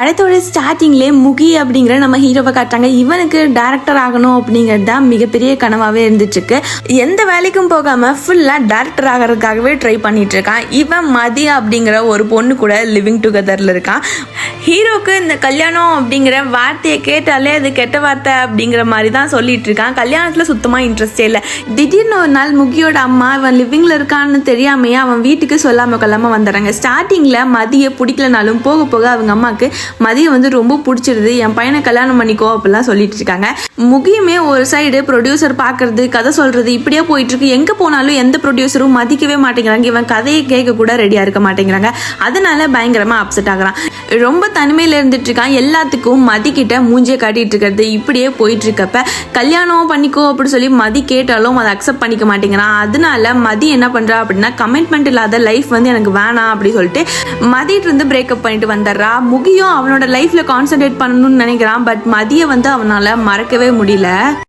படத்தோட ஸ்டார்டிங்லேயே முகி அப்படிங்கிற நம்ம ஹீரோவை காட்டுறாங்க. இவனுக்கு டேரக்டர் ஆகணும் அப்படிங்கிறது தான் மிகப்பெரிய கனவாகவே இருந்துச்சுருக்கு. எந்த வேலைக்கும் போகாமல் ஃபுல்லாக டேரக்டர் ஆகிறதுக்காகவே ட்ரை பண்ணிட்டு இருக்கான். இவன் மதி அப்படிங்கிற ஒரு பொண்ணு கூட லிவிங் டுகெதரில் இருக்கான். ஹீரோக்கு இந்த கல்யாணம் அப்படிங்கிற வார்த்தையை கேட்டாலே அது கெட்ட வார்த்தை அப்படிங்கிற மாதிரி தான் சொல்லிட்டு இருக்கான். கல்யாணத்தில் சுத்தமாக இன்ட்ரெஸ்டே இல்லை. திடீர்னு ஒரு நாள் முகியோட அம்மா அவன் லிவிங்கில் இருக்கான்னு தெரியாமையே அவன் வீட்டுக்கு சொல்லாமல் கொள்ளாமல் வந்துடுறாங்க. ஸ்டார்டிங்கில் மதியை பிடிக்கலனாலும் போக போக அவங்க அம்மாவுக்கு மதியம் ரொம்ப பிடிச்சிருது, என் பையனை கல்யாணம் பண்ணிக்கோ அப்படிலாம் சொல்லிட்டு இருக்காங்க. முகியுமே ஒரு சைடு ப்ரொடியூசர் பார்க்கறது, கதை சொல்றது இப்படியே போயிட்டு இருக்கு. எங்க போனாலும் எந்த ப்ரொடியூசரும் மதிக்கவே மாட்டேங்கிறாங்க. இவன் கதையை கேட்க கூட ரெடியா இருக்க மாட்டேங்கிறாங்க. அதனால பயங்கரமா அப்செட் ஆகுறான். ரொம்ப தனிமையில இருந்துட்டு இருக்கான். எல்லாத்துக்கும் மதி கிட்ட மூஞ்சியை காட்டிட்டு இருக்கிறது இப்படியே போயிட்டு இருக்கப்ப கல்யாணம் பண்ணிக்கோ அப்படின்னு சொல்லி மதி கேட்டாலும் அதை அக்செப்ட் பண்ணிக்க மாட்டேங்கிறான். அதனால மதி என்ன பண்றா அப்படின்னா, கமிட்மெண்ட் இல்லாத லைஃப் எனக்கு வேணாம் அப்படின்னு சொல்லிட்டு மதிட்டு இருந்து பிரேக்கப் பண்ணிட்டு வந்துடுறா. முகியும் அவனோட லைஃப்ல கான்சென்ட்ரேட் பண்ணணும்னு நினைக்கிறான். பட் மதியை அவனால மறக்கவே முடியல.